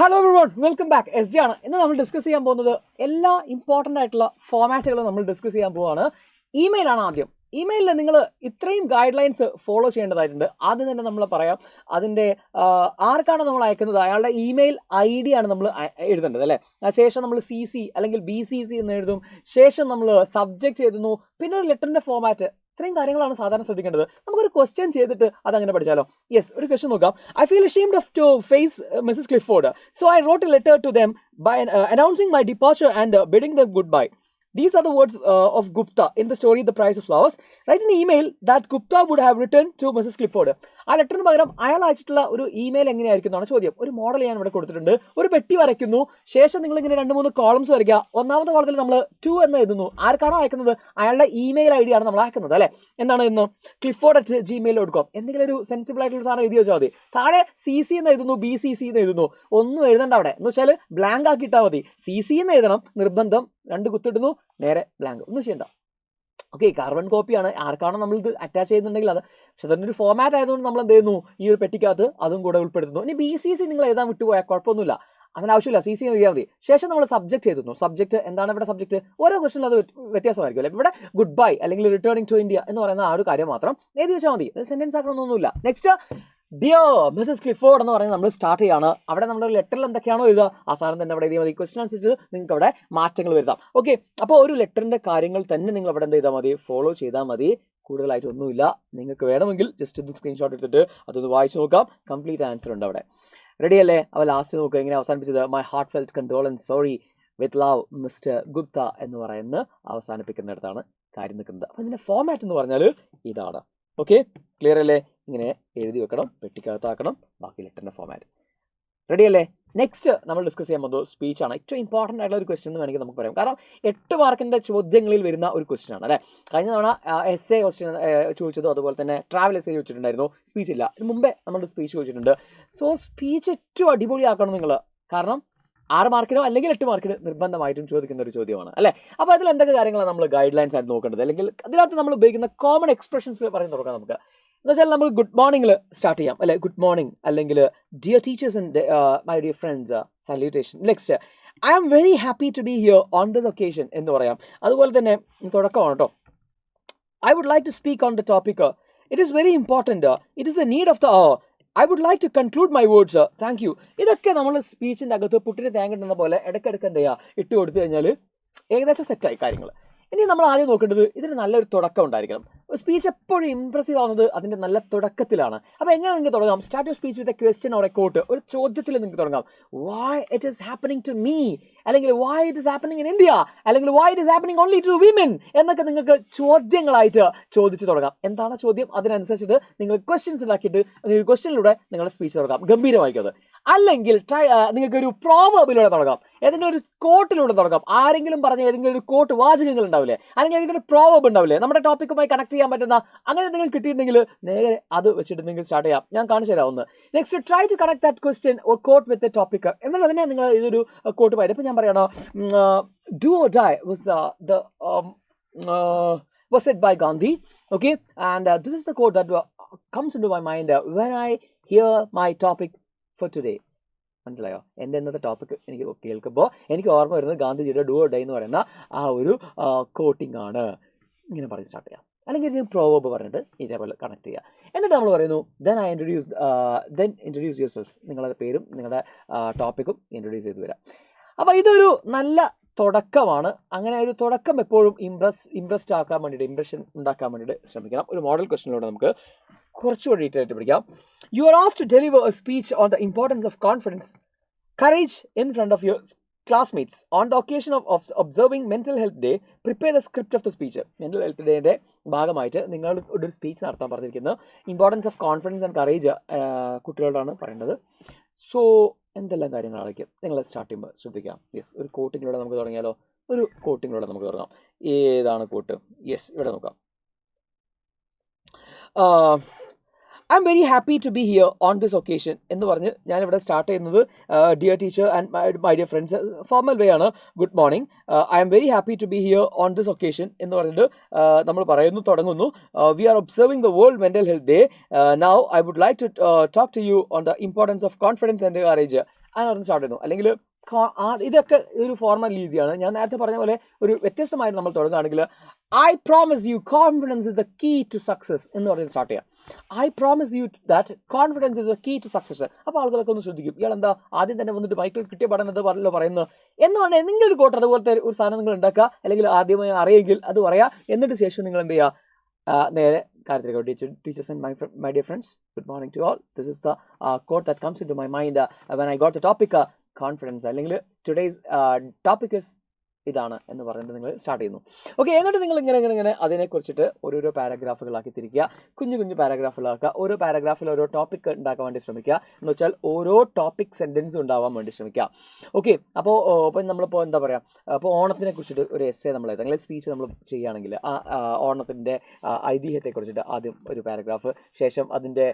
Hello everyone, welcome back. S G ആണ്. ഇന്ന് നമ്മൾ ഡിസ്കസ് ചെയ്യാൻ പോകുന്നത് എല്ലാ ഇമ്പോർട്ടൻ്റ് ആയിട്ടുള്ള ഫോമാറ്റുകളും നമ്മൾ ഡിസ്കസ് ചെയ്യാൻ പോവുകയാണ്. ഇമെയിലാണ് ആദ്യം. ഇമെയിലിൽ നിങ്ങൾ ഇത്രയും ഗൈഡ് ലൈൻസ് ഫോളോ ചെയ്യേണ്ടതായിട്ടുണ്ട്. ആദ്യം തന്നെ നമ്മൾ പറയാം, അതിൻ്റെ ആർക്കാണ് നമ്മൾ അയക്കുന്നത് അയാളുടെ ഇമെയിൽ ID ആണ് നമ്മൾ എഴുതേണ്ടത് അല്ലേ. ശേഷം നമ്മൾ CC അല്ലെങ്കിൽ BCC എന്ന് എഴുതും. ശേഷം നമ്മൾ സബ്ജക്റ്റ് എഴുതുന്നു. പിന്നെ ഒരു ലെറ്ററിൻ്റെ ഫോമാറ്റ്. ഇത്രയും കാര്യങ്ങളാണ് സാധാരണ ശ്രദ്ധിക്കേണ്ടത്. നമുക്കൊരു ക്വസ്റ്റ്യൻ ചെയ്തിട്ട് അതങ്ങനെ പഠിച്ചാലോ? യെസ്, ഒരു ക്വസ്റ്റ്യൻ നോക്കാം. I feel ashamed of to face Mrs. Clifford. So I wrote a letter to them by announcing my departure and bidding them goodbye. These are the words of Gupta in the story The Price of Flowers. Write an email that Gupta would have written to Mrs. Clifford. ആ ലെറ്ററിന് പകരം അയാൾ അയച്ചിട്ടുള്ള ഒരു email എങ്ങനെയായിരിക്കും എന്നാണ് ചോദ്യം. ഒരു model ഞാൻ ഇവിടെ കൊടുത്തിട്ടുണ്ട്. ഒരു പെട്ടി വരയ്ക്കുന്നു. ശേഷം നിങ്ങളിങ്ങനെ 2-3 കോളംസ് വരയ്ക്കുക. ഒന്നാമത്തെ കോളത്തിൽ നമ്മൾ 2 എന്ന് എഴുതുന്നു. ആർക്കാണോ അയക്കുന്നത് അയാളുടെ ഇമെയിൽ ID ആണ് നമ്മൾ അയക്കുന്നത് അല്ലേ. എന്താണ് ഇന്ന് clifford@gmail.com എന്തെങ്കിലും ഒരു സെൻസിബിൾ ആയിട്ടുള്ള സാധനം എഴുതി വെച്ചാൽ മതി. താഴെ CC എന്ന് എഴുതുന്നു, BCC എന്ന് എഴുതുന്നു. ഒന്നും എഴുതണ്ട അവിടെ. എന്ന് വെച്ചാൽ ബ്ലാങ്ക് ആക്കി ഇട്ടാൽ മതി. CC എന്ന് എഴുതണം, നിർബന്ധം. 2 കുത്തിടുന്നു, നേരെ ബ്ലാങ്ക്. ഒന്നും ചെയ്യണ്ട. ഓക്കെ, കാർബൺ കോപ്പിയാണ്. ആർക്കാണോ നമ്മൾ ഇത് അറ്റാച്ച് ചെയ്യുന്നുണ്ടെങ്കിൽ അത്. പക്ഷെ അതിൻ്റെ ഒരു ഫോമാറ്റ് ആയതുകൊണ്ട് നമ്മൾ എന്ത് ചെയ്യുന്നു, ഈ ഒരു പെട്ടിക്കകത്ത് അതും കൂടെ ഉൾപ്പെടുത്തുന്നു. ഇനി BCC നിങ്ങൾ എഴുതാൻ വിട്ടുപോയാൽ കുഴപ്പമൊന്നുമില്ല, അതിനാവശ്യമില്ല. CC എഴുതിയാൽ മതി. ശേഷം നമ്മൾ സബ്ജക്റ്റ് എഴുതുന്നു. സബ്ജക്റ്റ് എന്താണ് ഇവിടെ സബ്ജക്റ്റ്? ഓരോ ക്വസ്റ്റനിൽ അത് വ്യത്യാസമായിരിക്കും അല്ലേ. ഇവിടെ ഗുഡ് ബൈ അല്ലെങ്കിൽ റിട്ടേണിംഗ് ടു ഇന്ത്യ എന്ന് പറയുന്ന ആ ഒരു കാര്യം മാത്രം എഴുതി വെച്ചാൽ മതി. സെൻറ്റൻസ് ആക്കണമെന്നൊന്നുമില്ല. നെക്സ്റ്റ്, ഡിയർ മിസസ് ക്ലിഫോർഡ് എന്ന് പറയുന്നത് നമ്മൾ സ്റ്റാർട്ട് ചെയ്യാണ്. അവിടെ നമ്മുടെ ലെറ്ററിൽ എന്തൊക്കെയാണോ എഴുതുക ആ സാധനം തന്നെ അവിടെ എഴുതിയാൽ മതി. ക്വസ്റ്റൻ അനുസരിച്ച് നിങ്ങൾക്ക് അവിടെ മാറ്റങ്ങൾ വരുത്താം. ഓക്കെ, അപ്പോൾ ഒരു ലെറ്ററിൻ്റെ കാര്യങ്ങൾ തന്നെ നിങ്ങൾ അവിടെ എന്ത് ചെയ്താൽ മതി, ഫോളോ ചെയ്താൽ മതി. കൂടുതലായിട്ട് ഒന്നുമില്ല. നിങ്ങൾക്ക് വേണമെങ്കിൽ ജസ്റ്റ് ഒന്ന് സ്ക്രീൻഷോട്ട് എടുത്തിട്ട് അതൊന്ന് വായിച്ച് നോക്കാം. കംപ്ലീറ്റ് ആൻസർ ഉണ്ട് അവിടെ. റെഡി അല്ലേ? അപ്പോൾ ലാസ്റ്റ് നോക്കുക എങ്ങനെ അവസാനിപ്പിച്ചത്. My heart felt condolence sorry with love mister Gupta എന്ന് പറയുന്ന അവസാനിപ്പിക്കുന്നിടത്താണ് കാര്യം നിൽക്കുന്നത്. അപ്പോൾ ഇതിൻ്റെ ഫോമാറ്റ് എന്ന് പറഞ്ഞാൽ ഇതാണ്. ഓക്കെ, ക്ലിയർ അല്ലേ? ഇങ്ങനെ എഴുതി വെക്കണം, പെട്ടിക്കകത്താക്കണം. ബാക്കി ലെറ്ററിൻ്റെ ഫോമാറ്റ് റെഡി അല്ലേ? നെക്സ്റ്റ് നമ്മൾ ഡിസ്കസ് ചെയ്യാൻ പോകുന്നത് സ്പീച്ചാണ്. ഏറ്റവും ഇമ്പോർട്ടൻ്റ് ആയിട്ടുള്ള ഒരു ക്വസ്റ്റൻ എന്ന് വേണമെങ്കിൽ നമുക്ക് പറയാം. കാരണം 8 മാർക്കിൻ്റെ ചോദ്യങ്ങളിൽ വരുന്ന ഒരു ക്വസ്റ്റൻ ആണ് അല്ലേ. കഴിഞ്ഞ തവണ essay ക്വസ്റ്റ്യൻ ചോദിച്ചതും അതുപോലെ തന്നെ ട്രാവൽ essay ചോദിച്ചിട്ടുണ്ടായിരുന്നു. സ്പീച്ച് ഇല്ല. ഇതിന് മുമ്പേ നമ്മൾ സ്പീച്ച് ചോദിച്ചിട്ടുണ്ട്. സോ സ്പീച്ച് ഏറ്റവും അടിപൊളിയാക്കണം നിങ്ങൾ. കാരണം 6 മാർക്കിനോ അല്ലെങ്കിൽ 8 മാർക്കിന് നിർബന്ധമായിട്ടും ചോദിക്കുന്ന ഒരു ചോദ്യമാണ് അല്ലേ. അപ്പോൾ അതിൽ എന്തൊക്കെ കാര്യങ്ങളാണ് നമ്മൾ ഗൈഡ് ലൈൻസ് ആയിട്ട് നോക്കേണ്ടത്, അല്ലെങ്കിൽ അതിനകത്ത് നമ്മൾ ഉപയോഗിക്കുന്ന കോമൺ എക്സ്പ്രഷൻസ് പറഞ്ഞു തുടങ്ങാം നമുക്ക്. എന്ന് വെച്ചാൽ നമ്മൾ ഗുഡ് മോർണിംഗിൽ സ്റ്റാർട്ട് ചെയ്യാം അല്ലെ. ഗുഡ് മോർണിംഗ് അല്ലെങ്കിൽ dear teachers and my dear friends salutation. Next, I am very happy to be here on this occasion എന്ന് പറയാം. അതുപോലെ തന്നെ തുടക്കമാണ് കേട്ടോ. I would like to speak on the topic. It is very important. It is the need of the hour. I would like to conclude my words. Thank you. ഇതൊക്കെ നമ്മൾ സ്പീച്ചിൻ്റെ അകത്ത് പുട്ടിന് തേങ്ങ ഇടുന്ന പോലെ ഇടയ്ക്കിടയ്ക്ക് എന്ത് ചെയ്യുക, ഇട്ട് കൊടുത്തു കഴിഞ്ഞാൽ ഏകദേശം സെറ്റായി കാര്യങ്ങൾ. ഇനി നമ്മൾ ആദ്യം നോക്കേണ്ടത് ഇതിന് നല്ലൊരു തുടക്കം ഉണ്ടായിരിക്കണം. സ്പീച്ച് എപ്പോഴും ഇംപ്രസീവ് ആവുന്നത് അതിൻ്റെ നല്ല തുടക്കത്തിലാണ്. അപ്പോൾ എങ്ങനെ നിങ്ങൾക്ക് തുടങ്ങാം? Start your speech with a question or a quote. ഒരു ചോദ്യത്തിൽ നിങ്ങൾക്ക് തുടങ്ങാം. Why it is happening to me, അല്ലെങ്കിൽ why it is happening in India, അല്ലെങ്കിൽ why it is happening only to women എന്നൊക്കെ നിങ്ങൾക്ക് ചോദ്യങ്ങളായിട്ട് ചോദിച്ച് തുടങ്ങാം. എന്താണ് ചോദ്യം? അതിനനുസരിച്ചിട്ട് നിങ്ങൾ ക്വസ്റ്റ്യൻസ് ഉണ്ടാക്കിയിട്ട് ഒരു ക്വസ്റ്റ്യനിലൂടെ നിങ്ങളുടെ സ്പീച്ച് തുടങ്ങാം. ഗംഭീരമായിക്കത്. അല്ലെങ്കിൽ നിങ്ങൾക്ക് ഒരു പ്രോവർബിലൂടെ തുടങ്ങാം, ഏതെങ്കിലും ഒരു കോട്ടിലൂടെ തുടങ്ങാം. ആരെങ്കിലും പറഞ്ഞ ഏതെങ്കിലും ഒരു കോട്ട് വാചകങ്ങൾ ഉണ്ടാവില്ലേ, അല്ലെങ്കിൽ ഏതെങ്കിലും ഒരു പ്രോവർബ് ഉണ്ടാവില്ലേ, നമ്മുടെ ടോപ്പിക്കുമായി കണക്ട് ചെയ്യാൻ പറ്റുന്ന അങ്ങനെ എന്തെങ്കിലും കിട്ടിയിട്ടുണ്ടെങ്കിൽ നേരെ അത് വെച്ചിട്ട് നിങ്ങൾക്ക് സ്റ്റാർട്ട് ചെയ്യാം. ഞാൻ കാണിച്ചു തരാം ഒന്ന്. Next, try to connect that question or quote with a topic. എന്നാൽ അതിനെ നിങ്ങൾ ഇതൊരു കോട്ട് പായിട്ട്. ഇപ്പോൾ ഞാൻ പറയണോ, do or die was said by Gandhi. Okay, and this is the quote that comes into my mind when I hear my topic for today. മനസ്സിലായോ? എൻ്റെ ഇന്നത്തെ ടോപ്പിക് എനിക്ക് കേൾക്കുമ്പോൾ എനിക്ക് ഓർമ്മ വരുന്നത് ഗാന്ധിജിയുടെ ഡു ഓർ ഡൈ എന്ന് പറയുന്ന ആ ഒരു കോട്ടിംഗ് ആണ്. ഇങ്ങനെ പറഞ്ഞ് സ്റ്റാർട്ട് ചെയ്യാം. അല്ലെങ്കിൽ ഇതിന് പ്രോവർബ് പറഞ്ഞിട്ട് ഇതേപോലെ കണക്ട് ചെയ്യുക. എന്നിട്ട് നമ്മൾ പറയുന്നു ദെൻ ഇൻട്രൊഡ്യൂസ് യുവർ സെൽഫ്. നിങ്ങളുടെ പേരും നിങ്ങളുടെ ടോപ്പിക്കും ഇൻട്രൊഡ്യൂസ് ചെയ്ത് വരാം. അപ്പോൾ ഇതൊരു നല്ല തുടക്കമാണ്. അങ്ങനെ ഒരു തുടക്കം എപ്പോഴും ഇംപ്രസ്ഡ് ആക്കാൻ വേണ്ടിയിട്ട്, ഇംപ്രഷൻ ഉണ്ടാക്കാൻ വേണ്ടിയിട്ട് ശ്രമിക്കണം. ഒരു മോഡൽ ക്വസ്റ്റനിലൂടെ നമുക്ക് കുറച്ചുകൂടി ഡീറ്റെയിൽ ആയിട്ട് പഠിക്കാം. You are asked to deliver a speech on the importance of confidence courage in front of your classmates on the occasion of observing mental health day. Prepare the script of the speech. Mental health ഡേയുടെ ഭാഗമായിട്ട് നിങ്ങൾ ഒരു speech നടത്താൻ പറഞ്ഞിരിക്കുന്നത് importance of confidence and courage കുട്ടികളോടാണ് പറയേണ്ടത്. So എന്തെല്ലാം കാര്യങ്ങളായിരിക്കും നിങ്ങൾ സ്റ്റാർട്ട് ചെയ്യുമ്പോൾ ശ്രദ്ധിക്കാം. യെസ്, ഒരു കോട്ടിങ്ങിലൂടെ നമുക്ക് തുടങ്ങിയാലോ? ഒരു കോട്ടിങ്ങിലൂടെ നമുക്ക് തുടങ്ങാം. ഏതാണ് കോട്ട്? യെസ്, ഇവിടെ നോക്കാം. I M very happy to be here on this occasion എന്ന് പറഞ്ഞ് ഞാനിവിടെ സ്റ്റാർട്ട് ചെയ്യുന്നത് dear teacher and my dear friends. Formal way ആണ്. Good morning, I M very happy to be here on this occasion എന്ന് പറഞ്ഞിട്ട് നമ്മൾ തുടങ്ങുന്നു. We are observing the world mental health day. Now I would like to talk to you on the importance of confidence and courage. അങ്ങനെ പറഞ്ഞ് start ചെയ്യുന്നു. അല്ലെങ്കിൽ ഇതൊക്കെ ഒരു ഫോർമൽ രീതിയാണ്. ഞാൻ നേരത്തെ പറഞ്ഞ പോലെ ഒരു വ്യത്യസ്തമായിട്ട് നമ്മൾ തുടങ്ങുകയാണെങ്കിൽ I promise you confidence is the key to success എന്ന് പറഞ്ഞ് സ്റ്റാർട്ട് ചെയ്യാം. I promise you that confidence is the key to success. അപ്പോൾ ആളുകളൊക്കെ ഒന്ന് ശ്രദ്ധിക്കും, ഇയാൾ എന്താ ആദ്യം തന്നെ വന്നിട്ട് മൈക്കിൾ കിട്ടിയ പഠനം പറഞ്ഞല്ലോ പറയുന്നത് എന്ന് പറഞ്ഞാൽ എന്തെങ്കിലും ഒരു കോട്ട് അതുപോലത്തെ ഒരു സാധനം നിങ്ങൾ ഉണ്ടാക്കുക, അല്ലെങ്കിൽ ആദ്യമായി അറിയെങ്കിൽ അത് പറയാം. എന്നിട്ട് ശേഷം നിങ്ങൾ എന്ത് ചെയ്യുക, നേരെ കാര്യത്തിലേക്ക്. Teachers and my dear friends, good morning to all. This is the quote that comes into my mind when I got the topic confidence. അല്ലെങ്കിൽ today's topic is ഇതാണ് എന്ന് പറഞ്ഞിട്ട് നിങ്ങൾ സ്റ്റാർട്ട് ചെയ്യുന്നു. ഓക്കെ, എന്നിട്ട് നിങ്ങൾ ഇങ്ങനെ അതിനെക്കുറിച്ചിട്ട് ഓരോരോ പാരഗ്രാഫുകളാക്കി തിരിക്കുക, കുഞ്ഞു പാരഗ്രാഫുകളാക്കുക. ഓരോ പാരഗ്രാഫിൽ ഓരോ ടോപ്പിക് ഉണ്ടാക്കാൻ വേണ്ടി ശ്രമിക്കുക. എന്ന് വെച്ചാൽ ഓരോ ടോപ്പിക് സെൻറ്റൻസും ഉണ്ടാവാൻ വേണ്ടി ശ്രമിക്കുക. ഓക്കെ, അപ്പോൾ നമ്മളിപ്പോൾ എന്താ പറയുക, അപ്പോൾ ഓണത്തിനെ കുറിച്ചിട്ട് ഒരു എസ്സേ നമ്മൾ അല്ലെങ്കിൽ സ്പീച്ച് നമ്മൾ ചെയ്യുകയാണെങ്കിൽ ആ ഓണത്തിൻ്റെ ഐതിഹ്യത്തെക്കുറിച്ചിട്ട് ആദ്യം ഒരു പാരഗ്രാഫ്, ശേഷം അതിൻ്റെ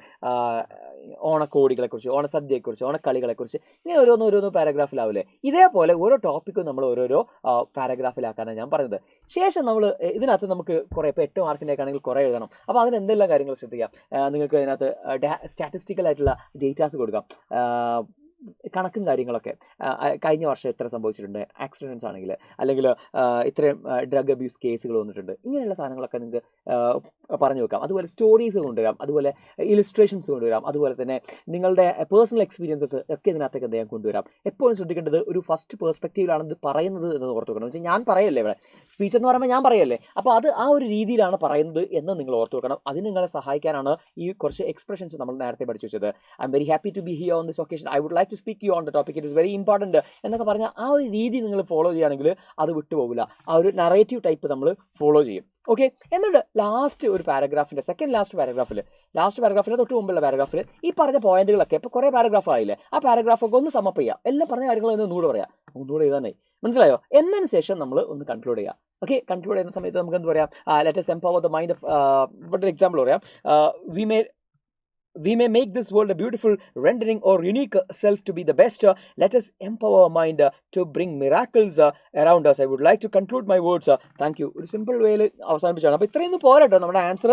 ഓണക്കോടികളെക്കുറിച്ച്, ഓണസദ്യയെക്കുറിച്ച്, ഓണക്കളികളെക്കുറിച്ച്, ഇങ്ങനെ ഓരോന്നോരോന്നോ പാരഗ്രാഫിലാവില്ലേ. ഇതേപോലെ ഓരോ ടോപ്പിക്കും നമ്മൾ ഓരോരോ പാരഗ്രാഫിലാക്കാനാണ് ഞാൻ പറഞ്ഞത്. ശേഷം നമ്മൾ ഇതിനകത്ത് നമുക്ക് കുറേ, ഇപ്പോൾ 8 മാർക്കിൻ്റെയൊക്കെ ആണെങ്കിൽ കുറേ എഴുതണം. അപ്പോൾ അതിന് എന്തെല്ലാം കാര്യങ്ങൾ ശ്രദ്ധിക്കാം. നിങ്ങൾക്ക് അതിനകത്ത് സ്റ്റാറ്റിസ്റ്റിക്കൽ ആയിട്ടുള്ള ഡേറ്റാസ് കൊടുക്കാം, കണക്കും കാര്യങ്ങളൊക്കെ. കഴിഞ്ഞ വർഷം എത്ര സംഭവിച്ചിട്ടുണ്ട്, ആക്സിഡൻറ്റ്സ് ആണെങ്കിൽ, അല്ലെങ്കിൽ ഇത്രയും ഡ്രഗ് അബ്യൂസ് കേസുകൾ വന്നിട്ടുണ്ട്, ഇങ്ങനെയുള്ള സാധനങ്ങളൊക്കെ നിങ്ങൾക്ക് പറഞ്ഞു വെക്കാം. അതുപോലെ സ്റ്റോറീസ് കൊണ്ടുവരാം, അതുപോലെ ഇലിസ്ട്രേഷൻസ് കൊണ്ടുവരാം, അതുപോലെ തന്നെ നിങ്ങളുടെ പേഴ്സണൽ എക്സ്പീരിയൻസസ് ഒക്കെ ഇതിനകത്തേക്ക് എന്ത് ചെയ്യാൻ കൊണ്ടുവരാം. എപ്പോഴും ശ്രദ്ധിക്കേണ്ടത് ഒരു ഫസ്റ്റ് പേഴ്സ്പെക്റ്റീവിലാണ് ഇത് പറയുന്നത് എന്ന് ഓർത്ത് വെക്കണം. എന്ന് വെച്ചാൽ ഞാൻ പറയല്ലേ, ഇവിടെ സ്പീച്ച് എന്ന് പറയുമ്പോൾ ഞാൻ പറയല്ലേ, അപ്പോൾ അത് ആ ഒരു രീതിയിലാണ് പറയുന്നത് എന്ന് നിങ്ങൾ ഓർത്ത് വെക്കണം. അതിന് നിങ്ങളെ സഹായിക്കാനാണ് ഈ കുറച്ച് എക്സ്പ്രഷൻസ് നമ്മൾ നേരത്തെ പഠിച്ചു വെച്ചത്. I M very happy to be here on this occasion, I would like to speak you on the topic, it is very important എന്നൊക്കെ പറഞ്ഞാൽ ആ ഒരു രീതി നിങ്ങൾ ഫോളോ ചെയ്യുകയാണെങ്കിൽ അത് വിട്ടുപോകില്ല. ആ ഒരു നറേറ്റീവ് ടൈപ്പ് നമ്മൾ ഫോളോ ചെയ്യും. ഓക്കെ, എന്നിട്ട് ലാസ്റ്റ് ഒരു പാരഗ്രാഫിൻ്റെ സെക്കൻഡ് ലാസ്റ്റ് പാരഗ്രാഫിൽ തൊട്ട് മുമ്പുള്ള പാരഗ്രാഫിൽ ഈ പറഞ്ഞ പോയിന്റുകളൊക്കെ, ഇപ്പോൾ കുറേ പാരഗ്രാഫ് ആയില്ലേ, ആ പാരഗ്രാഫൊക്കെ ഒന്ന് സമപ്പ് ചെയ്യുക. എല്ലാം പറഞ്ഞ കാര്യങ്ങളൊന്നും ഒന്നുകൂടെ എഴുതാനായി, മനസ്സിലായോ? എന്നതിന് ശേഷം നമ്മൾ ഒന്ന് കൺക്ലൂഡ് ചെയ്യുക. ഓക്കെ, കൺക്ലൂഡ് ചെയ്യുന്ന സമയത്ത് നമുക്ക് എന്ത് പറയാം, let us empower the mind of ഒരു എക്സാമ്പിൾ പറയാം. We may make this world a beautiful rendering or unique self to be the best. Let us empower our mind to bring miracles around us. I would like to conclude my words. Thank you. ഒരു simple വേയിൽ അവസാനിപ്പിച്ചാണ്. അപ്പോൾ ഇത്രയൊന്നും പോരാട്ടോ നമ്മുടെ answer.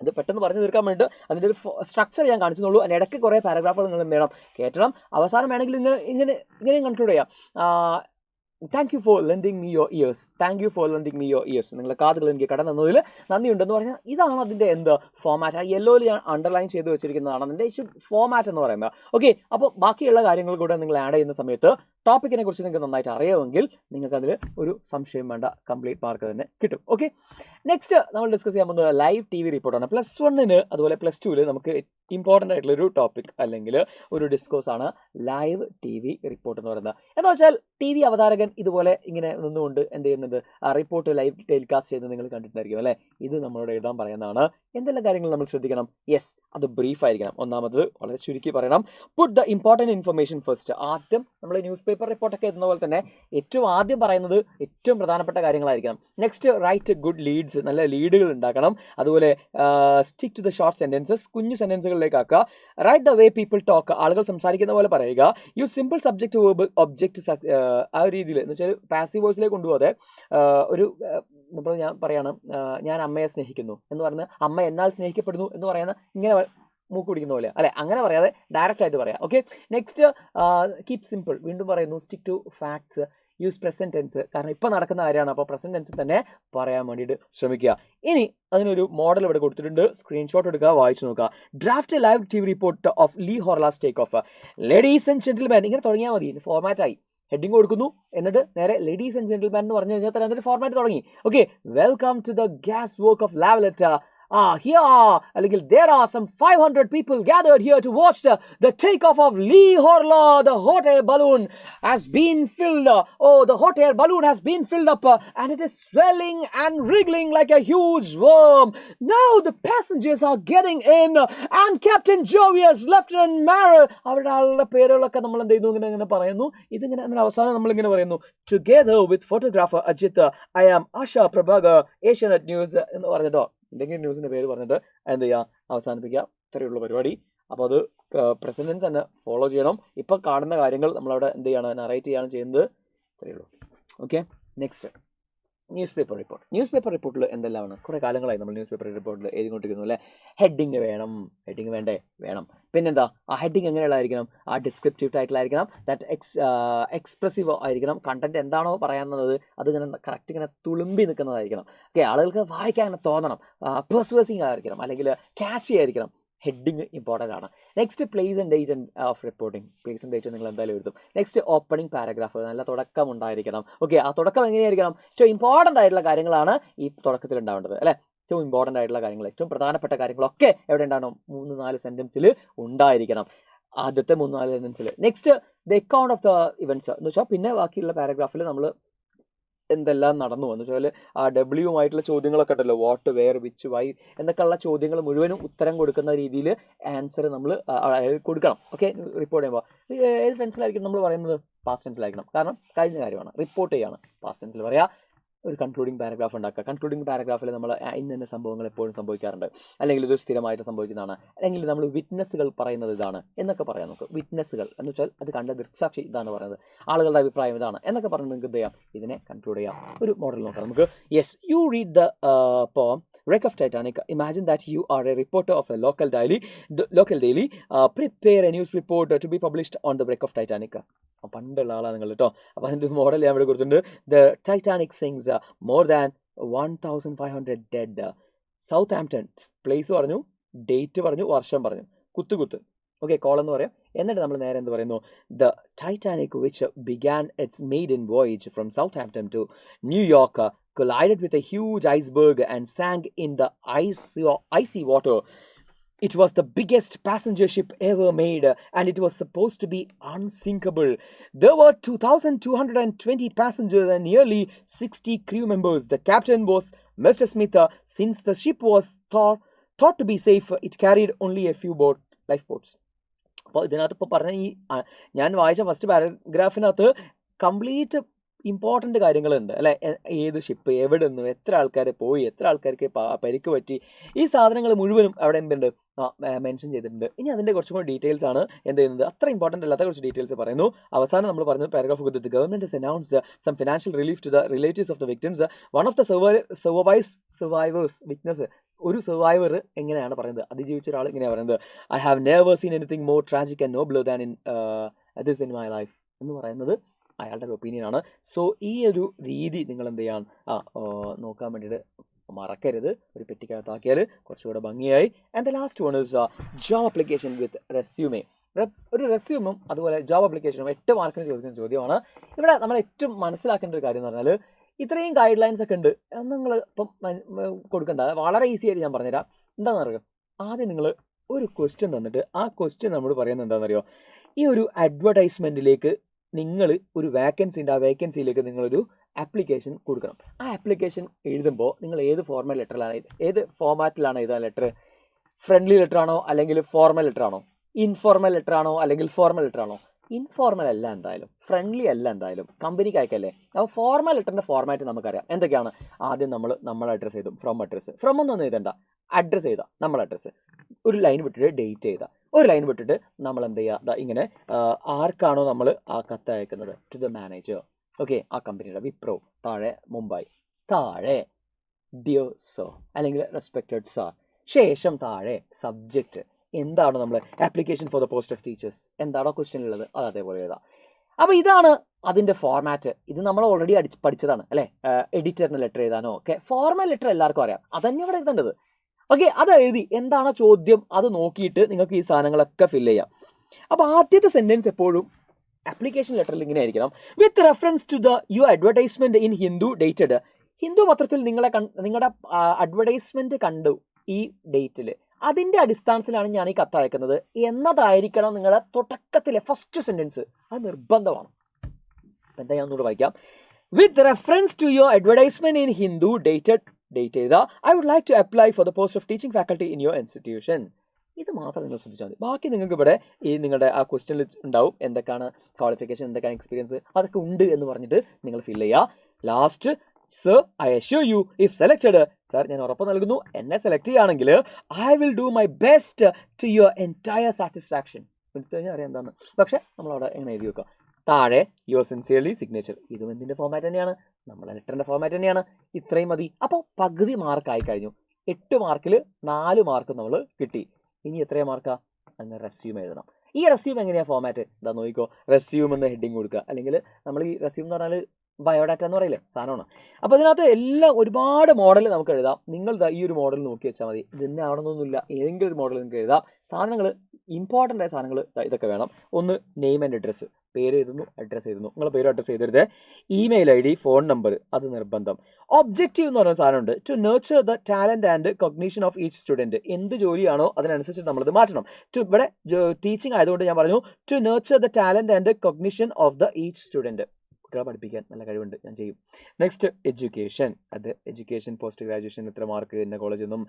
ഇത് പെട്ടെന്ന് പറഞ്ഞു തീർക്കാൻ വേണ്ടിയിട്ട് അതിൻ്റെ ഒരു സ്ട്രക്ചർ ഞാൻ കാണിച്ചെന്നുള്ളൂ. അതിൻ്റെ ഇടയ്ക്ക് കുറേ പാരഗ്രാഫുകൾ നിങ്ങൾ വേണം കേട്ടണം. അവസാനം വേണമെങ്കിൽ ഇങ്ങനെയും കൺക്ലൂഡ് ചെയ്യാം. Thank you for lending me your years. നിങ്ങളുടെ കാതുകൾ എനിക്ക് കടന്നു തന്നതിൽ നന്ദിയുണ്ടെന്ന് പറഞ്ഞാൽ ഇതാണ് അതിൻ്റെ ഫോമാറ്റ്. ആ യെല്ലോയിൽ ഞാൻ അണ്ടർലൈൻ ചെയ്ത് വെച്ചിരിക്കുന്നതാണ് അതിൻ്റെ ഫോമാറ്റ് എന്ന് പറയുന്നത്. ഓക്കെ, അപ്പോൾ ബാക്കിയുള്ള കാര്യങ്ങൾ കൂടെ നിങ്ങൾ ആഡ് ചെയ്യുന്ന സമയത്ത് ടോപ്പിക്കിനെ കുറിച്ച് നിങ്ങൾക്ക് നന്നായിട്ട് അറിയാമെങ്കിൽ നിങ്ങൾക്ക് അതിൽ ഒരു സംശയം വേണ്ട, കംപ്ലീറ്റ് മാർക്ക് തന്നെ കിട്ടും. ഓക്കെ, നെക്സ്റ്റ് നമ്മൾ ഡിസ്കസ് ചെയ്യാൻ പോകുന്നത് ലൈവ് TV റിപ്പോർട്ടാണ്. +1 അതുപോലെ +2 നമുക്ക് ഇമ്പോർട്ടൻ്റ് ആയിട്ടുള്ളൊരു ടോപ്പിക് അല്ലെങ്കിൽ ഒരു ഡിസ്കോഴ്സ് ആണ് ലൈവ് TV റിപ്പോർട്ട് എന്ന് പറയുന്നത്. എന്ന് വെച്ചാൽ TV അവതാരകൻ ഇതുപോലെ ഇങ്ങനെ നിന്നുകൊണ്ട് എന്ത് ചെയ്യുന്നുണ്ട്, റിപ്പോർട്ട് ലൈവ് ടെലികാസ്റ്റ് ചെയ്യുന്നത് നിങ്ങൾ കണ്ടിട്ടുണ്ടായിരിക്കും അല്ലേ. ഇത് നമ്മളോട് എഴുതാൻ പറയുന്നതാണ്. എന്തെല്ലാം കാര്യങ്ങൾ നമ്മൾ ശ്രദ്ധിക്കണം? യെസ്, അത് ബ്രീഫ് ആയിരിക്കണം. ഒന്നാമത് വളരെ ചുരുക്കി പറയണം. Put the important information first. ആദ്യം നമ്മൾ ന്യൂസ് പേപ്പർ റിപ്പോർട്ടൊക്കെ എത്തുന്ന പോലെ തന്നെ ഏറ്റവും ആദ്യം പറയുന്നത് ഏറ്റവും പ്രധാനപ്പെട്ട കാര്യങ്ങളായിരിക്കണം. Next, write good leads. നല്ല ലീഡുകൾ ഉണ്ടാക്കണം. അതുപോലെ stick to the short sentences. കുഞ്ഞു സെൻറ്റൻസുകളിലേക്ക് ആക്കുക. Write the way people talk. ആളുകൾ സംസാരിക്കുന്ന പോലെ പറയുക. Use simple subject verb object ആ ഒരു രീതിയിൽ എന്ന് വെച്ചാൽ പാസീവ് വോയിസിലേക്ക് കൊണ്ടുപോകാതെ ഒരു നമ്മൾ ഞാൻ പറയാണ്, ഞാൻ അമ്മയെ സ്നേഹിക്കുന്നു എന്ന് പറഞ്ഞ് അമ്മ എന്നാൽ സ്നേഹിക്കപ്പെടുന്നു എന്ന് പറയുന്ന ഇങ്ങനെ മൂക്ക് പിടിക്കുന്ന പോലെ അല്ലെ, അങ്ങനെ പറയാതെ ഡയറക്റ്റ് ആയിട്ട് പറയാം. Okay, next keep simple. വീണ്ടും പറയുന്നു, stick to facts. Use present tense, കാരണം ഇപ്പം നടക്കുന്ന കാര്യമാണ്. അപ്പോൾ പ്രസന്റ് ടെൻസിൽ തന്നെ പറയാൻ വേണ്ടിയിട്ട് ശ്രമിക്കുക. ഇനി അതിനൊരു മോഡൽ ഇവിടെ കൊടുത്തിട്ടുണ്ട്, സ്ക്രീൻഷോട്ട് എടുക്കുക, വായിച്ചു നോക്കുക. Draft live TV report of Lee Horlas take off. Ladies and gentleman, ഇങ്ങനെ തുടങ്ങിയാൽ മതി. ഫോർമാറ്റായി, ഹെഡിങ് കൊടുക്കുന്നു, എന്നിട്ട് നേരെ ലേഡീസ് ആൻഡ് ജെന്റിൽമാൻ എന്ന് പറഞ്ഞു കഴിഞ്ഞാൽ തന്നെ അതിൻ്റെ ഫോർമാറ്റ് തുടങ്ങി. Okay, welcome to the gas work of Lavlet. Here, there are some 500 people gathered here to watch the takeoff of Lee Horla. The hot air balloon has been filled. The hot air balloon has been filled up and it is swelling and wriggling like a huge worm. Now the passengers are getting in and Captain Jovius, Lieutenant Mara, അവരുടെ ആളുടെ പേരുകളൊക്കെ നമ്മൾ എന്ത് ചെയ്യുന്നു, ഇങ്ങനെ പറയുന്നു. ഇതിങ്ങനെ അവസാനം നമ്മളിങ്ങനെ പറയുന്നു, together with photographer Ajit, I am Asha Prabhagar, Asianet News എന്ന് പറഞ്ഞിട്ടോ എന്തെങ്കിലും ന്യൂസിൻ്റെ പേര് പറഞ്ഞിട്ട് എന്ത് ചെയ്യുക, അവസാനിപ്പിക്കുക. ഇത്രയുള്ള പരിപാടി. അപ്പോൾ അത് പ്രസൻറ്റൻസ് തന്നെ ഫോളോ ചെയ്യണം. ഇപ്പം കാണുന്ന കാര്യങ്ങൾ നമ്മളവിടെ എന്ത് ചെയ്യണം, നറേറ്റ് ചെയ്യാണ് ചെയ്യുന്നത്. ഇത്രയേ ഉള്ളൂ. ഓക്കെ, നെക്സ്റ്റ് ന്യൂസ് പേപ്പർ റിപ്പോർട്ടിൽ എന്തെല്ലാമാണ് കുറേ കാലങ്ങളായി നമ്മൾ ന്യൂസ് പേപ്പർ റിപ്പോർട്ടിൽ എഴുതിക്കൊണ്ടിരിക്കുന്നു അല്ലേ. ഹെഡിങ് വേണം. പിന്നെന്താ, ആ ഹെഡിങ് എങ്ങനെയുള്ളതായിരിക്കണം? ആ ഡിസ്ക്രിപ്റ്റീവ് ടൈറ്റിലായിരിക്കണം, ദാറ്റ് എക്സ്പ്രസീവ് ആയിരിക്കണം, കണ്ടന്റ് എന്താണോ പറയാവുന്നത് അത് ഇങ്ങനെ കറക്റ്റ് ഇങ്ങനെ തുളുമ്പി നിൽക്കുന്നതായിരിക്കണം. ഓക്കെ, ആളുകൾക്ക് വായിക്കാൻ അങ്ങനെ തോന്നണം. പെർസ്വേസിങ് ആയിരിക്കണം, അല്ലെങ്കിൽ ക്യാച്ചി ആയിരിക്കണം. ഹെഡിങ് ഇമ്പോർട്ടൻ്റ് ആണ്. Next place and date of reporting. Place and date നിങ്ങൾ എന്തായാലും എഴുതും. നെക്സ്റ്റ് ഓപ്പണിംഗ് പാരഗ്രാഫ്, നല്ല തുടക്കം ഉണ്ടായിരിക്കണം. ഓക്കെ, ആ തുടക്കം എങ്ങനെയായിരിക്കണം? ഏറ്റവും ഇമ്പോർട്ടൻ്റ് ആയിട്ടുള്ള കാര്യങ്ങളാണ് ഈ തുടക്കത്തിൽ ഉണ്ടാവേണ്ടത് അല്ലേ. ഏറ്റവും ഇമ്പോർട്ടൻ്റ് ആയിട്ടുള്ള കാര്യങ്ങൾ, ഏറ്റവും പ്രധാനപ്പെട്ട കാര്യങ്ങളൊക്കെ എവിടെ ഉണ്ടാവണം? 3-4 സെൻറ്റൻസിൽ ഉണ്ടായിരിക്കണം, ആദ്യത്തെ 3-4 സെൻറ്റൻസിൽ. Next the account of the events എന്ന് വെച്ചാൽ പിന്നെ ബാക്കിയുള്ള പാരഗ്രാഫിൽ നമ്മൾ എന്തെല്ലാം നടന്നു എന്ന് വെച്ചാൽ ആ ഡബ്ല്യുമായിട്ടുള്ള ചോദ്യങ്ങളൊക്കെ ഉണ്ടല്ലോ, വാട്ട്, വെയർ, വിച്ച്, വൈ എന്നൊക്കെയുള്ള ചോദ്യങ്ങൾ മുഴുവനും ഉത്തരം കൊടുക്കുന്ന രീതിയിൽ ആൻസർ നമ്മൾ കൊടുക്കണം. ഓക്കെ, റിപ്പോർട്ട് ചെയ്യുമ്പോൾ ഏത് ടെൻസിലായിരിക്കും നമ്മൾ പറയുന്നത്? പാസ്റ്റ് ടെൻസിലായിരിക്കണം, കാരണം കഴിഞ്ഞ കാര്യമാണ്, റിപ്പോർട്ട് ചെയ്യാണ്. പാസ്റ്റ് ടെൻസിൽ പറയാം. ഒരു കൺക്ലൂഡിങ് പാരഗ്രാഫ് ഉണ്ടാക്കുക. കൺക്ലൂഡിങ് പാരഗ്രാഫിൽ നമ്മൾ ഇന്ന സംഭവങ്ങൾ എപ്പോഴും സംഭവിക്കാറുണ്ട്, അല്ലെങ്കിൽ ഇത് സ്ഥിരമായിട്ട് സംഭവിക്കുന്നതാണ്, അല്ലെങ്കിൽ നമ്മൾ വിറ്റ്നസ്സുകൾ പറയുന്നത് ഇതാണ് എന്നൊക്കെ പറയാം. നമുക്ക് വിറ്റ്നസ്സുകൾ എന്ന് വെച്ചാൽ അത് കണ്ട ദൃക്സാക്ഷി ഇതാണ് പറയുന്നത്, ആളുകളുടെ അഭിപ്രായം ഇതാണ് എന്നൊക്കെ പറഞ്ഞ് നിങ്ങൾക്ക് എന്ത് ചെയ്യാം, ഇതിനെ കൺക്ലൂഡ് ചെയ്യാം. ഒരു മോഡൽ നോക്കാം നമുക്ക്. Yes, you read the poem Wreck of Titanic. Imagine that you are a reporter of a local daily. Prepare a news report to be published on the wreck of Titanic. പണ്ടുള്ള ആളാണ് നിങ്ങൾ കേട്ടോ. അപ്പോൾ അതിൻ്റെ model ഞാൻ ഇവിടെ കൊടുത്തിട്ടുണ്ട്. The Titanic sinks, more than 1,500 dead. Southampton, place പറഞ്ഞു, ഡേറ്റ് പറഞ്ഞു, വർഷം പറഞ്ഞു, കുത്ത്. ഓക്കെ, കോൾ എന്ന് പറയാം. എന്നിട്ട് നമ്മൾ നേരെ എന്ത് പറയുന്നു? The Titanic, which began its maiden voyage from Southampton to New York, collided with a huge iceberg and sank in the icy water. It was the biggest passenger ship ever made, and it was supposed to be unsinkable. There were 2,220 passengers and nearly 60 crew members. The captain was Mr. Smith. Since the ship was thought to be safe, it carried only a few lifeboats. അപ്പോൾ ഇതിനകത്ത് ഇപ്പോൾ പറഞ്ഞ ഈ ഞാൻ വായിച്ച first പാരഗ്രാഫിനകത്ത് complete important കാര്യങ്ങളുണ്ട് അല്ലേ. ഏത് ഷിപ്പ്, എവിടെ നിന്ന്, എത്ര ആൾക്കാരെ പോയി, എത്ര ആൾക്കാർക്ക് പരിക്ക് പറ്റി, ഈ സാധനങ്ങൾ മുഴുവനും അവിടെ എന്തുണ്ട് മെൻഷൻ ചെയ്തിട്ടുണ്ട്. ഇനി അതിൻ്റെ കുറച്ചും കൂടി ഡീറ്റെയിൽസ് ആണ് എന്ത് ചെയ്യുന്നത്, അത്ര ഇമ്പോർട്ടൻ്റ് അല്ലാത്ത കുറച്ച് ഡീറ്റെയിൽസ് പറയുന്നു. അവസാനം നമ്മൾ പറഞ്ഞു പാരഗ്രാഫ് കൊടുത്തത്, government has announced some financial relief to the relatives of the victims. One of the survivors witness, ഒരു സർവൈവർ എങ്ങനെയാണ് പറയുന്നത്, അതിജീവിച്ച ഒരാൾ ഇങ്ങനെയാണ് പറയുന്നത്, I have never seen anything more tragic and nobler than this in my life എന്ന് പറയുന്നത് അയാളുടെ ഒരു ഒപ്പീനിയനാണ്. സോ ഈ ഒരു രീതി നിങ്ങൾ എന്ത് ചെയ്യാൻ നോക്കാൻ വേണ്ടിയിട്ട് മറക്കരുത്. ഒരു പെട്ടിക്കകത്താക്കിയാൽ കുറച്ചുകൂടെ ഭംഗിയായി. And the last one is job application with resume. ഒരു റെസ്യൂമും അതുപോലെ ജോബ് അപ്ലിക്കേഷനും 8 മാർക്കിന് ചോദിക്കുന്ന ചോദ്യമാണ്. ഇവിടെ നമ്മൾ ഏറ്റവും മനസ്സിലാക്കേണ്ട ഒരു കാര്യം എന്ന് പറഞ്ഞാൽ, ഇത്രയും ഗൈഡ് ലൈൻസ് ഒക്കെ ഉണ്ട്, നിങ്ങൾ ഇപ്പം കൊടുക്കണ്ട, വളരെ ഈസി ആയിട്ട് ഞാൻ പറഞ്ഞുതരാം. എന്താണെന്ന് അറിയാം, ആദ്യം നിങ്ങൾ ഒരു ക്വസ്റ്റ്യൻ തന്നിട്ട് ആ ക്വസ്റ്റ്യൻ നമ്മൾ പറയുന്നത് എന്താണെന്നറിയോ, ഈ ഒരു അഡ്വർടൈസ്മെൻറ്റിലേക്ക് നിങ്ങൾ ഒരു വേക്കൻസി ഉണ്ട്, ആ വേക്കൻസിയിലേക്ക് നിങ്ങളൊരു ആപ്ലിക്കേഷൻ കൊടുക്കണം. ആ ആപ്ലിക്കേഷൻ എഴുതുമ്പോൾ നിങ്ങൾ ഏത് ഫോർമാറ്റിലാണ് എഴുതാൻ ലെറ്റർ? ഫ്രണ്ട്ലി ലെറ്റർ ആണോ, അല്ലെങ്കിൽ ഫോർമൽ ലെറ്റർ ആണോ? ഇൻഫോർമൽ ലെറ്റർ ആണോ, അല്ലെങ്കിൽ ഫോർമൽ ലെറ്റർ ആണോ? ഇൻഫോർമൽ അല്ല എന്തായാലും, ഫ്രണ്ട്ലി അല്ല എന്തായാലും, കമ്പനിക്ക് അയക്കല്ലേ. അപ്പോൾ ഫോർമൽ ലെറ്ററിൻ്റെ ഫോർമാറ്റ് നമുക്കറിയാം എന്തൊക്കെയാണ്. ആദ്യം നമ്മൾ അഡ്രസ്സ് എഴുതും, ഫ്രം ഒന്നും എഴുതണ്ട, അഡ്രസ്സ് എഴുതാം, നമ്മൾ അഡ്രസ്സ്, ഒരു ലൈൻ വിട്ടിട്ട് ഡേറ്റ് എഴുതാം, ഒരു ലൈൻ വിട്ടിട്ട് നമ്മൾ എന്ത് ചെയ്യുക, ഇങ്ങനെ ആർക്കാണോ നമ്മൾ ആ കത്ത് അയക്കുന്നത്, ടു ദ മാനേജർ. ഓക്കെ, ആ കമ്പനിയുടെ വിപ്രോ, താഴെ മുംബൈ, താഴെ ഡിയർ സർ അല്ലെങ്കിൽ റെസ്പെക്റ്റഡ് സാർ, ശേഷം താഴെ സബ്ജക്റ്റ് എന്താണ് നമ്മൾ application for the post of teachers, എന്താണോ ക്വസ്റ്റ്യൻ ഉള്ളത് അത് അതേപോലെ എഴുതാം. അപ്പോൾ ഇതാണ് അതിൻ്റെ ഫോർമാറ്റ്. ഇത് നമ്മൾ ഓൾറെഡി പഠിച്ചതാണ് അല്ലേ. എഡിറ്ററിന് ലെറ്റർ എഴുതാനോ ഒക്കെ ഫോർമൽ ലെറ്റർ എല്ലാവർക്കും അറിയാം, അതന്നെ ഇവിടെ എഴുതേണ്ടത്. ഓക്കെ, അത് എഴുതി എന്താണോ ചോദ്യം അത് നോക്കിയിട്ട് നിങ്ങൾക്ക് ഈ സാധനങ്ങളൊക്കെ ഫില്ല് ചെയ്യാം. അപ്പോൾ ആദ്യത്തെ സെൻറ്റൻസ് എപ്പോഴും ആപ്ലിക്കേഷൻ ലെറ്ററിൽ ഇങ്ങനെ ആയിരിക്കണം, with reference to the your advertisement in Hindu dated. Hindu പത്രത്തിൽ നിങ്ങളുടെ അഡ്വർടൈസ്മെൻറ്റ് കണ്ടു ഈ ഡേറ്റിൽ, അതിൻ്റെ അടിസ്ഥാനത്തിലാണ് ഞാൻ ഈ കത്ത് അയക്കുന്നത് എന്നതായിരിക്കണം നിങ്ങളുടെ തുടക്കത്തിലെ ഫസ്റ്റ് സെൻറ്റൻസ്. അത് നിർബന്ധമാണ്. എന്താ ഞാൻ ഒന്നുകൂടെ വായിക്കാം. With reference to your advertisement in Hindu date ചെയ്താൽ I would like to apply for the post of teaching faculty in your institution. ഇത് മാത്രം നിങ്ങൾ ശ്രദ്ധിച്ചാൽ മതി. ബാക്കി നിങ്ങൾക്ക് ഇവിടെ ഈ നിങ്ങളുടെ ആ ക്വസ്റ്റ്യനിൽ ഉണ്ടാവും എന്തൊക്കെയാണ് ക്വാളിഫിക്കേഷൻ, എന്തൊക്കെയാണ് എക്സ്പീരിയൻസ്, അതൊക്കെ ഉണ്ട് എന്ന് പറഞ്ഞിട്ട് നിങ്ങൾ ഫില്ല് ചെയ്യുക. Last, sir I assure you if selected, sir ഞാൻ ഉറപ്പ് നൽകുന്നു എന്നെ സെലക്ട് ചെയ്യുകയാണെങ്കിൽ I will do my best to your entire satisfaction. എടുത്തു കഴിഞ്ഞാൽ അറിയാം എന്താണെന്ന്, പക്ഷേ നമ്മളവിടെ എങ്ങനെ എഴുതി വെക്കുക, താഴെ യുവർ സിൻസിയർലി സിഗ്നേച്ചർ. ഇതും എന്തിൻ്റെ ഫോമാറ്റ് തന്നെയാണ്, നമ്മുടെ ലെറ്ററിൻ്റെ ഫോമാറ്റ് തന്നെയാണ്. ഇത്രയും മതി. അപ്പോൾ പകുതി മാർക്കായി കഴിഞ്ഞു. 8 മാർക്കിൽ 4 മാർക്ക് നമ്മൾ കിട്ടി. ഇനി എത്രയാണ് മാർക്കാണ്? അങ്ങനെ റെസ്യൂം എഴുതണം. ഈ റെസ്യൂം എങ്ങനെയാണ് ഫോമാറ്റ്? എന്താ നോക്കിക്കോ. റെസ്യൂം എന്ന് ഹെഡിങ് കൊടുക്കുക, അല്ലെങ്കിൽ നമ്മൾ ഈ റെസ്യൂം എന്ന് പറഞ്ഞാൽ ബയോഡാറ്റ എന്ന് പറയില്ലേ, സാധനമാണ്. അപ്പോൾ ഇതിനകത്ത് എല്ലാം ഒരുപാട് മോഡൽ നമുക്ക് എഴുതാം. നിങ്ങൾ ഈ ഒരു മോഡൽ നോക്കി വെച്ചാൽ മതി. ഇതിന്നെ ആവണമെന്നൊന്നുമില്ല, ഏതെങ്കിലും ഒരു മോഡൽ നിങ്ങൾക്ക് എഴുതാം. സാധനങ്ങൾ ഇമ്പോർട്ടൻ്റ് ആയ സാധനങ്ങൾ ഇതൊക്കെ വേണം. ഒന്ന് നെയിം ആൻഡ് അഡ്രസ്സ്, പേര് എഴുതുന്നു, അഡ്രസ്സ് എഴുതുന്നു. നിങ്ങൾ പേരും അഡ്രസ്സ് എഴുതരുത്. ഇമെയിൽ ID, ഫോൺ നമ്പർ, അത് നിർബന്ധം. ഒബ്ജക്റ്റീവ് എന്ന് പറയുന്ന സാധനമുണ്ട്. To nurture the talent and cognition of each student. എന്ത് ജോലിയാണോ അതിനനുസരിച്ച് നമ്മളത് മാറ്റണം. ഇവിടെ ടീച്ചിങ് ആയതുകൊണ്ട് ഞാൻ പറഞ്ഞു to nurture the talent and cognition of the each student. കുട്ടികളെ പഠിപ്പിക്കാൻ നല്ല കഴിവുണ്ട്, ഞാൻ ചെയ്യും. Next education. അത് എഡ്യൂക്കേഷൻ, പോസ്റ്റ് ഗ്രാജുവേഷൻ എത്ര മാർക്ക്, ഇന്ന കോളേജിൽ നിന്നും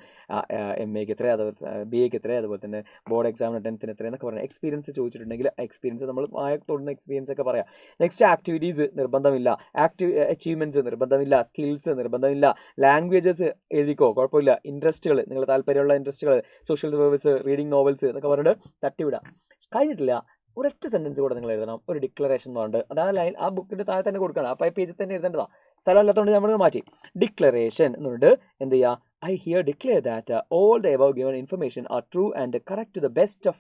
MAക്ക് എത്ര, അതുപോലെ BAക്ക് എത്ര, അതുപോലെ തന്നെ ബോർഡ് എക്സാമിന് 10th എത്ര എന്നൊക്കെ പറയാം. എക്സ്പീരിയൻസ് ചോദിച്ചിട്ടുണ്ടെങ്കിൽ എക്സ്പീരിയൻസ് നമ്മൾ തൊടുന്ന എക്സ്പീരിയൻസ് ഒക്കെ പറയാം. നെക്സ്റ്റ് ആക്ടിവിറ്റീസ് നിർബന്ധമില്ല, അച്ചീവ്മെൻറ്റ്സ് നിർബന്ധമില്ല, സ്കിൽസ് നിർബന്ധമില്ല, ലാംഗ്വേജസ് എഴുതിക്കോ, കുഴപ്പമില്ല. ഇൻട്രസ്റ്റുകൾ, നിങ്ങൾ താല്പര്യമുള്ള ഇൻട്രസ്റ്റുകൾ, സോഷ്യൽ സർവീസ്, റീഡിങ് നോവൽസ് എന്നൊക്കെ പറഞ്ഞിട്ട് തട്ടിവിടാം. കഴിഞ്ഞിട്ടില്ല, ഒരൊറ്റ സെൻറ്റൻസ് കൂടെ നിങ്ങൾ എഴുതണം. ഒരു ഡിക്ലറേഷൻ എന്ന് പറഞ്ഞിട്ട്, അതായത് ലൈൻ ആ ബുക്കിൻ്റെ താഴെ തന്നെ കൊടുക്കണം. അപ്പോൾ പേജിൽ തന്നെ എഴുതേണ്ടതാണ്. സ്ഥലമില്ലാത്തതുകൊണ്ട് നമ്മൾ മാറ്റി. ഡിക്ലറേഷൻ എന്ന് പറഞ്ഞിട്ട് എന്ത് ചെയ്യുക? I here declare that all the above given information are true and correct to the best of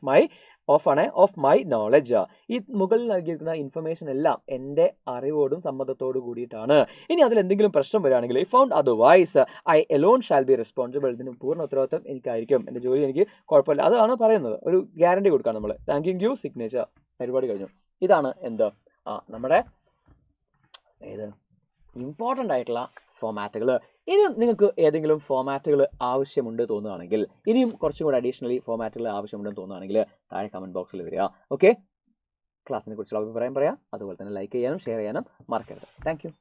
my knowledge. ഈ മുകളിൽ നൽകിയിരിക്കുന്ന ഇൻഫർമേഷൻ എല്ലാം എൻ്റെ അറിവോടും സമ്മതത്തോടു കൂടിയിട്ടാണ്. ഇനി അതിൽ എന്തെങ്കിലും പ്രശ്നം വരികയാണെങ്കിൽ if found otherwise I alone shall be responsible. ഇതിന് പൂർണ്ണ ഉത്തരവാദിത്വം എനിക്കായിരിക്കും, എൻ്റെ ജോലി എനിക്ക് കുഴപ്പമില്ല. അതാണ് പറയുന്നത്. ഒരു ഗ്യാരണ്ടി കൊടുക്കാം നമ്മൾ. താങ്കിങ് യു, സിഗ്നേച്ചർ, പരിപാടി കഴിഞ്ഞു. ഇതാണ് എന്ത് നമ്മുടെ ഇമ്പോർട്ടൻ്റ് ആയിട്ടുള്ള ഫോമാറ്റുകൾ. ഇനി നിങ്ങൾക്ക് ഏതെങ്കിലും ഫോമാറ്റുകൾ ആവശ്യമുണ്ട് തോന്നുകയാണെങ്കിൽ, ഇനിയും കുറച്ചും കൂടെ അഡീഷണലി ഫോമാറ്റുകൾ ആവശ്യമുണ്ടെന്ന് തോന്നുകയാണെങ്കിൽ താഴെ കമൻറ്റ് ബോക്സിൽ വരിക. ഓക്കെ, ക്ലാസ്സിനെ കുറിച്ചുള്ള അഭിപ്രായം പറയാം. അതുപോലെ തന്നെ ലൈക്ക് ചെയ്യാനും ഷെയർ ചെയ്യാനും മറക്കരുത്. Thank you.